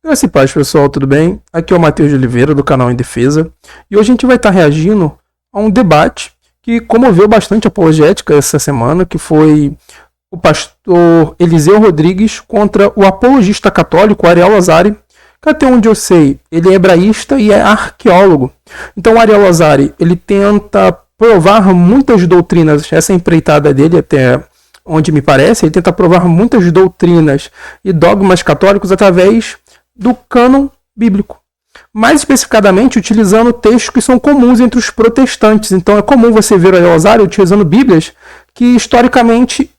Graças e paz, pessoal, tudo bem? Aqui é o Matheus de Oliveira, do canal Em Defesa, e hoje a gente vai estar reagindo a um debate que comoveu bastante a apologética essa semana, que foi o pastor Eliseu Rodrigues contra o apologista católico Ariel Lazari, que até onde eu sei, ele é hebraísta e é arqueólogo. Então o Ariel Lazari, ele tenta provar muitas doutrinas, essa empreitada dele até onde me parece, ele tenta provar muitas doutrinas e dogmas católicos através do cânon bíblico, mais especificadamente utilizando textos que são comuns entre os protestantes. Então é comum você ver o Ariel Lazari utilizando bíblias que historicamente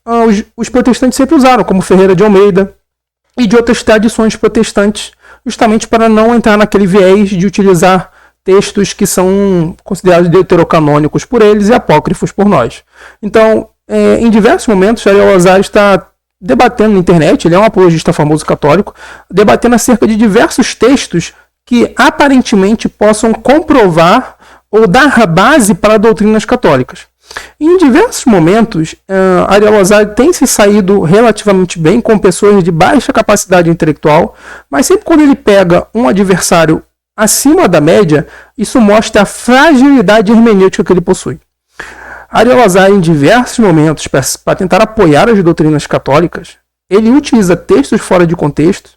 os protestantes sempre usaram, como Ferreira de Almeida e de outras tradições protestantes, justamente para não entrar naquele viés de utilizar textos que são considerados deuterocanônicos por eles e apócrifos por nós. Então, em diversos momentos, Ariel Lazari está debatendo na internet, ele é um apologista famoso católico, debatendo acerca de diversos textos que aparentemente possam comprovar ou dar base para doutrinas católicas. E em diversos momentos, Ariel Lazari tem se saído relativamente bem com pessoas de baixa capacidade intelectual, mas sempre quando ele pega um adversário acima da média, isso mostra a fragilidade hermenêutica que ele possui. Ariel Lazari, em diversos momentos, para tentar apoiar as doutrinas católicas, ele utiliza textos fora de contexto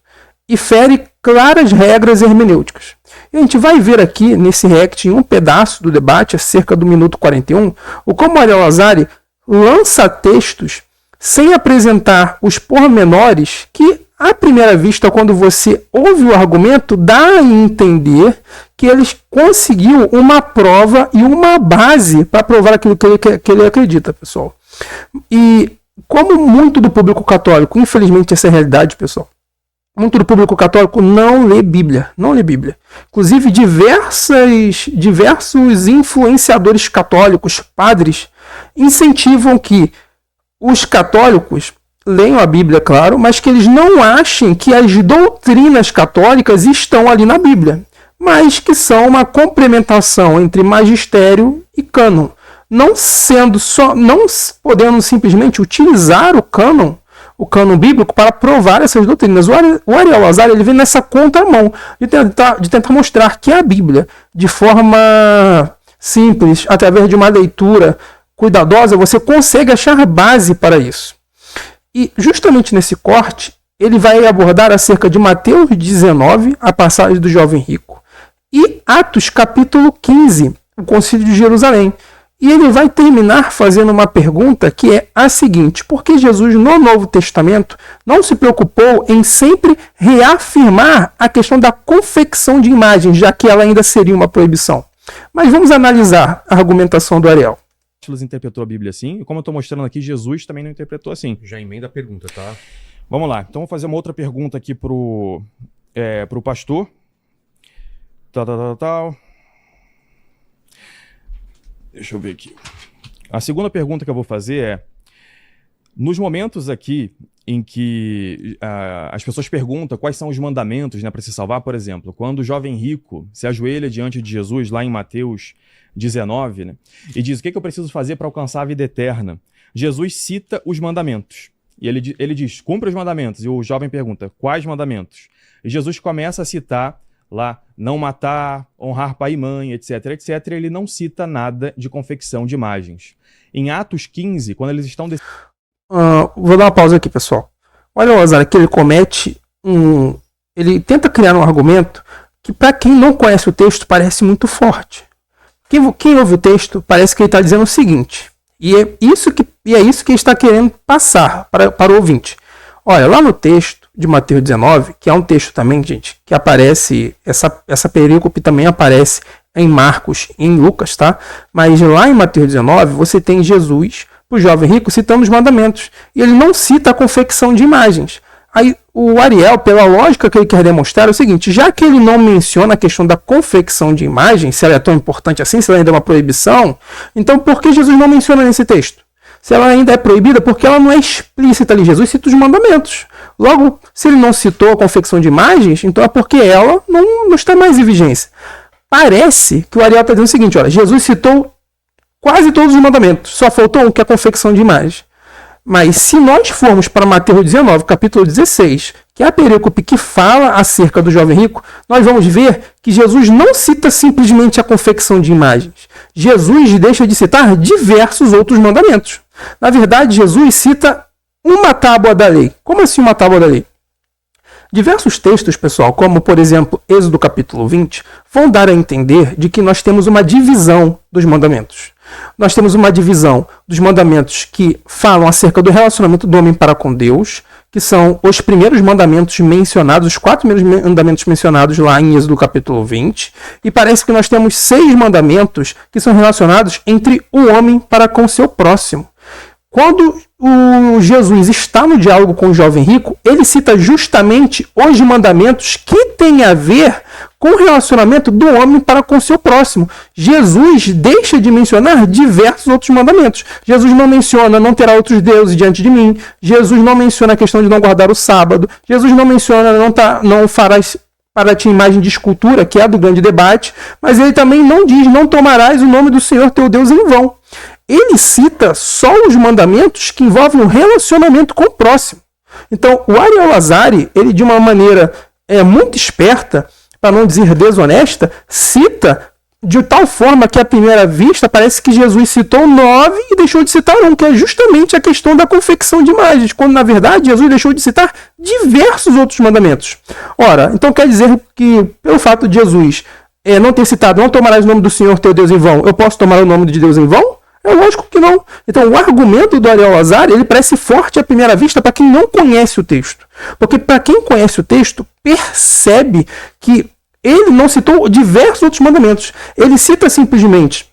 e fere claras regras hermenêuticas. E a gente vai ver aqui, nesse react, em um pedaço do debate, cerca do minuto 41, o como Ariel Lazari lança textos sem apresentar os pormenores que, à primeira vista, quando você ouve o argumento, dá a entender que ele conseguiu uma prova e uma base para provar aquilo que ele acredita, pessoal. E como muito do público católico, infelizmente essa é a realidade, pessoal, muito do público católico não lê Bíblia. Inclusive, diversos influenciadores católicos, padres, incentivam que os católicos leiam a Bíblia, claro, mas que eles não achem que as doutrinas católicas estão ali na Bíblia, mas que são uma complementação entre magistério e cânon, não podendo simplesmente utilizar o cânon bíblico para provar essas doutrinas. O Ariel Lazari, ele vem nessa contramão de tentar mostrar que a Bíblia, de forma simples, através de uma leitura cuidadosa, você consegue achar base para isso. E justamente nesse corte, ele vai abordar acerca de Mateus 19, a passagem do jovem rico, e Atos capítulo 15, o concílio de Jerusalém. E ele vai terminar fazendo uma pergunta que é a seguinte: por que Jesus no Novo Testamento não se preocupou em sempre reafirmar a questão da confecção de imagens, já que ela ainda seria uma proibição? Mas vamos analisar a argumentação do Ariel. Interpretou a Bíblia assim, e como eu estou mostrando aqui, Jesus também não interpretou assim. Já emenda a pergunta, tá? Vamos lá, então vou fazer uma outra pergunta aqui pro pastor. Deixa eu ver aqui. A segunda pergunta que eu vou fazer é: nos momentos aqui em que as pessoas perguntam quais são os mandamentos, né, para se salvar, por exemplo, quando o jovem rico se ajoelha diante de Jesus, lá em Mateus 19, né, e diz: o que eu preciso fazer para alcançar a vida eterna? Jesus cita os mandamentos. E ele diz: cumpra os mandamentos. E o jovem pergunta: quais mandamentos? E Jesus começa a citar lá: não matar, honrar pai e mãe, etc, etc. Ele não cita nada de confecção de imagens. Em Atos 15, quando eles estão... Vou dar uma pausa aqui, pessoal. Olha o Lazari, que ele ele tenta criar um argumento que, para quem não conhece o texto, parece muito forte. Quem ouve o texto, parece que ele está dizendo o seguinte, e é isso que ele está querendo passar para o ouvinte. Olha, lá no texto de Mateus 19, que é um texto também, gente, que aparece, essa perícope também aparece em Marcos e em Lucas, tá? Mas lá em Mateus 19, você tem Jesus, o jovem rico, citando os mandamentos. E ele não cita a confecção de imagens. Aí o Ariel, pela lógica que ele quer demonstrar, é o seguinte: já que ele não menciona a questão da confecção de imagens, se ela é tão importante assim, se ela ainda é uma proibição, então por que Jesus não menciona nesse texto? Se ela ainda é proibida, porque ela não é explícita ali. Jesus cita os mandamentos. Logo, se ele não citou a confecção de imagens, então é porque ela não está mais em vigência. Parece que o Ariel está dizendo o seguinte: olha, Jesus citou quase todos os mandamentos, só faltou um, que é a confecção de imagens. Mas se nós formos para Mateus 19, capítulo 16, que é a perícope que fala acerca do jovem rico, nós vamos ver que Jesus não cita simplesmente a confecção de imagens. Jesus deixa de citar diversos outros mandamentos. Na verdade, Jesus cita uma tábua da lei. Como assim uma tábua da lei? Diversos textos, pessoal, como por exemplo Êxodo capítulo 20, vão dar a entender de que nós temos uma divisão dos mandamentos. Nós temos uma divisão dos mandamentos que falam acerca do relacionamento do homem para com Deus, que são os primeiros mandamentos mencionados, os 4 primeiros mandamentos mencionados lá em Êxodo capítulo 20, e parece que nós temos 6 mandamentos que são relacionados entre o homem para com seu próximo. Quando o Jesus está no diálogo com o jovem rico, ele cita justamente os mandamentos que têm a ver com o relacionamento do homem para com seu próximo. Jesus deixa de mencionar diversos outros mandamentos. Jesus não menciona não terá outros deuses diante de mim. Jesus não menciona a questão de não guardar o sábado. Jesus não menciona não farás para ti imagem de escultura, que é do grande debate. Mas ele também não diz não tomarás o nome do Senhor teu Deus em vão. Ele cita só os mandamentos que envolvem o relacionamento com o próximo. Então, o Ariel Lazari, ele de uma maneira muito esperta, para não dizer desonesta, cita de tal forma que à primeira vista parece que Jesus citou 9 e deixou de citar 1, que é justamente a questão da confecção de imagens, quando na verdade Jesus deixou de citar diversos outros mandamentos. Ora, então quer dizer que pelo fato de Jesus não ter citado não tomarás o nome do Senhor teu Deus em vão, eu posso tomar o nome de Deus em vão? É lógico que não. Então, o argumento do Ariel Lazari, ele parece forte à primeira vista para quem não conhece o texto. Porque para quem conhece o texto, percebe que ele não citou diversos outros mandamentos. Ele cita simplesmente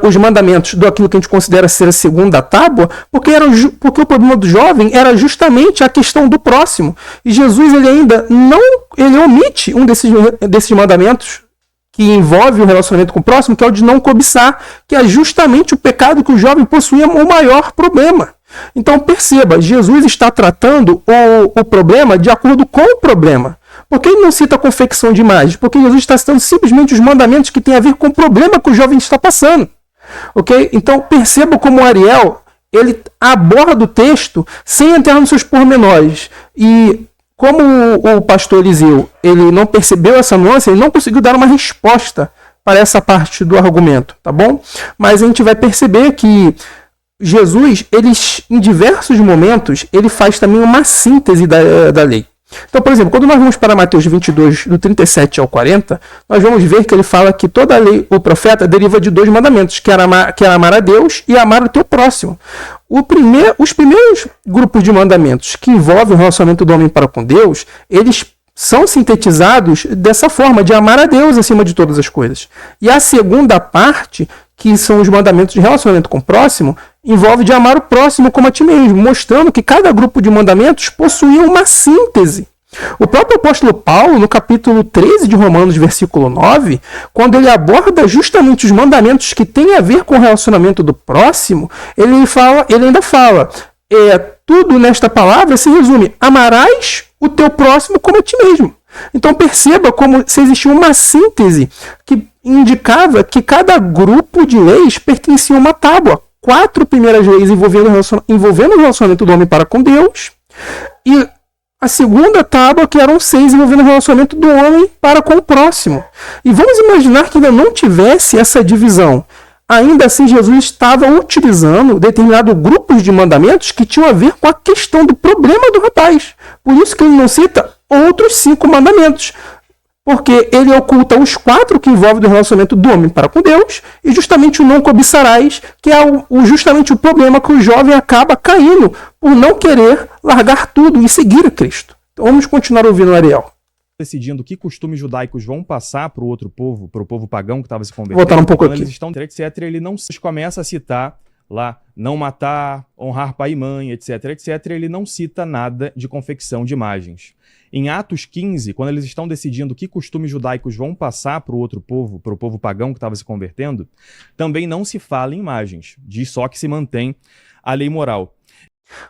os mandamentos do aquilo que a gente considera ser a segunda tábua, porque o problema do jovem era justamente a questão do próximo. E Jesus ele omite um desses mandamentos que envolve o relacionamento com o próximo, que é o de não cobiçar, que é justamente o pecado que o jovem possuía o maior problema. Então perceba, Jesus está tratando o problema de acordo com o problema. Por que ele não cita a confecção de imagens? Porque Jesus está citando simplesmente os mandamentos que têm a ver com o problema que o jovem está passando. Okay? Então perceba como o Ariel ele aborda o texto sem entrar nos seus pormenores. E como o pastor Eliseu ele não percebeu essa nuance, ele não conseguiu dar uma resposta para essa parte do argumento, tá bom? Mas a gente vai perceber que Jesus, em diversos momentos, ele faz também uma síntese da lei. Então, por exemplo, quando nós vamos para Mateus 22, do 37 ao 40, nós vamos ver que ele fala que toda a lei, o profeta, deriva de 2 mandamentos, que é amar a Deus e amar o teu próximo. Os primeiros grupos de mandamentos que envolvem o relacionamento do homem para com Deus, eles são sintetizados dessa forma, de amar a Deus acima de todas as coisas. E a segunda parte, que são os mandamentos de relacionamento com o próximo, envolve de amar o próximo como a ti mesmo, mostrando que cada grupo de mandamentos possuía uma síntese. O próprio apóstolo Paulo, no capítulo 13 de Romanos, versículo 9, quando ele aborda justamente os mandamentos que têm a ver com o relacionamento do próximo, ele ainda fala, tudo nesta palavra se resume, amarás o teu próximo como a ti mesmo. Então perceba como se existia uma síntese que indicava que cada grupo de leis pertencia a uma tábua. 4 primeiras leis envolvendo o relacionamento do homem para com Deus, e a segunda tábua, que eram 6, envolvendo o relacionamento do homem para com o próximo. E vamos imaginar que ainda não tivesse essa divisão. Ainda assim, Jesus estava utilizando determinados grupos de mandamentos que tinham a ver com a questão do problema do rapaz. Por isso que ele não cita outros 5 mandamentos. Porque ele oculta os 4 que envolvem o relacionamento do homem para com Deus e justamente o não cobiçarás, que é justamente o problema que o jovem acaba caindo por não querer largar tudo e seguir a Cristo. Então vamos continuar ouvindo o Ariel. Decidindo que costumes judaicos vão passar para o outro povo, para o povo pagão que estava se convertendo. Vou voltar um pouco aqui. Eles estão, etc. Ele não começa a citar lá, não matar, honrar pai e mãe, etc, etc. Ele não cita nada de confecção de imagens. Em Atos 15, quando eles estão decidindo que costumes judaicos vão passar para o outro povo, para o povo pagão que estava se convertendo, também não se fala em imagens, diz só que se mantém a lei moral.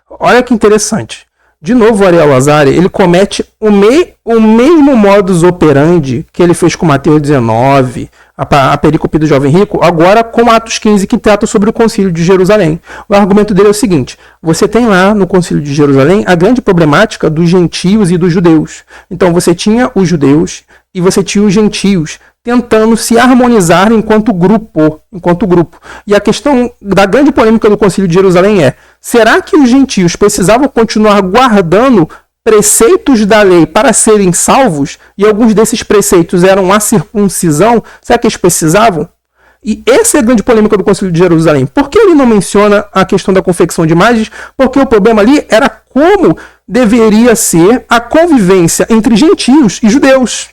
Olha que interessante. De novo, o Ariel Lazari, ele comete o mesmo modus operandi que ele fez com Mateus 19, a perícope do jovem rico, agora com Atos 15, que trata sobre o concílio de Jerusalém. O argumento dele é o seguinte: você tem lá no concílio de Jerusalém a grande problemática dos gentios e dos judeus. Então você tinha os judeus e você tinha os gentios tentando se harmonizar enquanto grupo. E a questão da grande polêmica do concílio de Jerusalém é: será que os gentios precisavam continuar guardando preceitos da lei para serem salvos? E alguns desses preceitos eram a circuncisão. Será que eles precisavam? E essa é a grande polêmica do concílio de Jerusalém. Por que ele não menciona a questão da confecção de imagens? Porque o problema ali era como deveria ser a convivência entre gentios e judeus.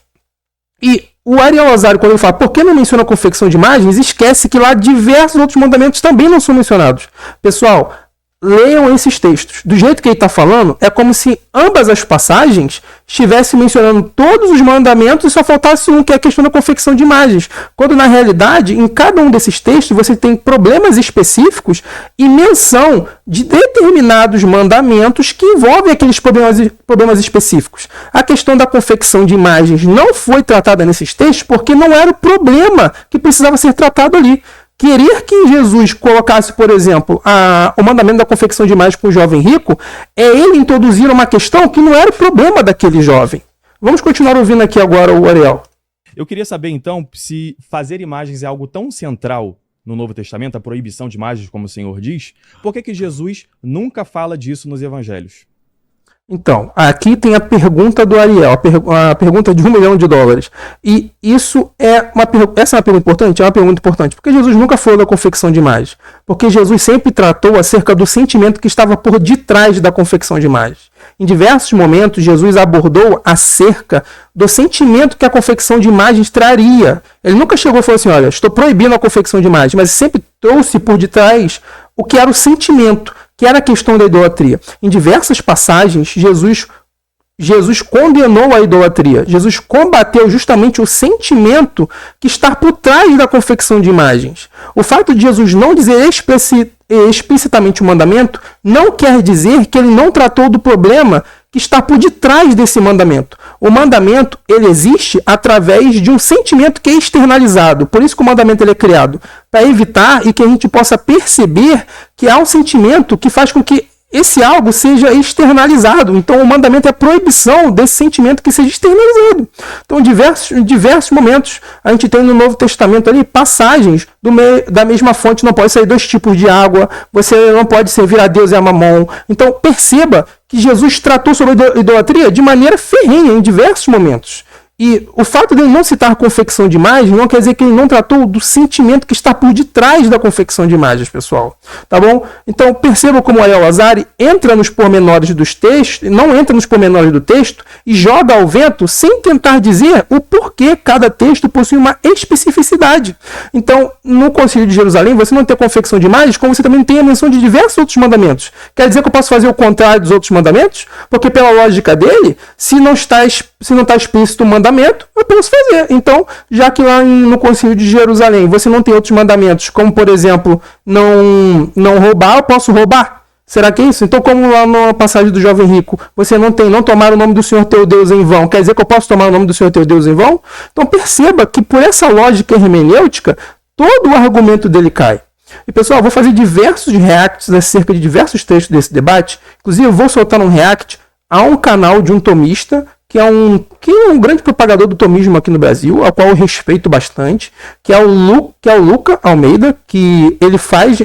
E o Ariel Azario, quando ele fala por que não menciona a confecção de imagens, esquece que lá diversos outros mandamentos também não são mencionados. Pessoal, leiam esses textos. Do jeito que ele está falando, é como se ambas as passagens estivessem mencionando todos os mandamentos e só faltasse um, que é a questão da confecção de imagens. Quando, na realidade, em cada um desses textos, você tem problemas específicos e menção de determinados mandamentos que envolvem aqueles problemas específicos. A questão da confecção de imagens não foi tratada nesses textos porque não era o problema que precisava ser tratado ali. Querer que Jesus colocasse, por exemplo, o mandamento da confecção de imagens com o jovem rico é ele introduzir uma questão que não era o problema daquele jovem. Vamos continuar ouvindo aqui agora o Ariel. Eu queria saber, então, se fazer imagens é algo tão central no Novo Testamento, a proibição de imagens, como o Senhor diz, por que Jesus nunca fala disso nos evangelhos? Então, aqui tem a pergunta do Ariel, a pergunta de $1 milhão. E isso essa é uma pergunta importante? É uma pergunta importante, porque Jesus nunca falou da confecção de imagens. Porque Jesus sempre tratou acerca do sentimento que estava por detrás da confecção de imagens. Em diversos momentos, Jesus abordou acerca do sentimento que a confecção de imagens traria. Ele nunca chegou e falou assim: olha, estou proibindo a confecção de imagens, mas sempre trouxe por detrás o que era o sentimento, que era a questão da idolatria. Em diversas passagens, Jesus condenou a idolatria. Jesus combateu justamente o sentimento que está por trás da confecção de imagens. O fato de Jesus não dizer explicitamente o mandamento não quer dizer que ele não tratou do problema que está por detrás desse mandamento. O mandamento, ele existe através de um sentimento que é externalizado. Por isso que o mandamento ele é criado, para evitar e que a gente possa perceber que há um sentimento que faz com que esse algo seja externalizado. Então o mandamento é a proibição desse sentimento que seja externalizado. Então em diversos momentos a gente tem no Novo Testamento ali passagens da mesma fonte. Não pode sair 2 tipos de água, você não pode servir a Deus e a Mamon. Então perceba que Jesus tratou sobre a idolatria de maneira ferrenha em diversos momentos. E o fato de ele não citar a confecção de imagens não quer dizer que ele não tratou do sentimento que está por detrás da confecção de imagens, pessoal. Tá bom? Então percebam como o Ariel Azario entra nos pormenores dos textos, não entra nos pormenores do texto e joga ao vento sem tentar dizer o porquê cada texto possui uma especificidade. Então, no Concílio de Jerusalém, você não tem a confecção de imagens, como você também tem a menção de diversos outros mandamentos. Quer dizer que eu posso fazer o contrário dos outros mandamentos? Porque pela lógica dele, se não está explícito o mandamento, eu posso fazer. Então, já que lá no Concílio de Jerusalém você não tem outros mandamentos, como por exemplo, não roubar, eu posso roubar? Será que é isso? Então, como lá na passagem do jovem rico, você não tomar o nome do Senhor teu Deus em vão, quer dizer que eu posso tomar o nome do Senhor teu Deus em vão? Então perceba que por essa lógica hermenêutica, todo o argumento dele cai. E pessoal, eu vou fazer diversos reacts acerca de diversos textos desse debate. Inclusive, eu vou soltar um react a um canal de um tomista que é um grande propagador do tomismo aqui no Brasil, ao qual eu respeito bastante, que é o Luca Almeida, que ele faz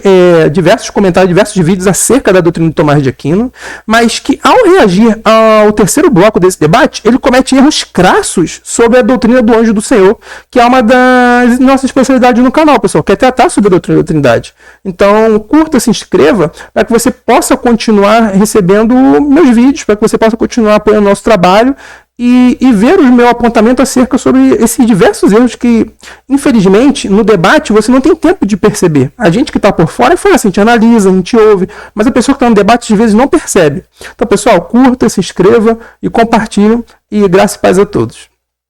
diversos comentários, diversos vídeos acerca da doutrina de Tomás de Aquino, mas que ao reagir ao terceiro bloco desse debate, ele comete erros crassos sobre a doutrina do anjo do Senhor, que é uma das nossas especialidades no canal, pessoal, que é tratar sobre a doutrina da Trindade. Então, curta, se inscreva, para que você possa continuar recebendo meus vídeos, para que você possa continuar apoiando o nosso trabalho, e ver o meu apontamento acerca sobre esses diversos erros que, infelizmente, no debate você não tem tempo de perceber. A gente que está por fora é fácil, a gente analisa, a gente ouve, mas a pessoa que está no debate às vezes não percebe. Então, pessoal, curta, se inscreva e compartilhe, e graça e paz a todos.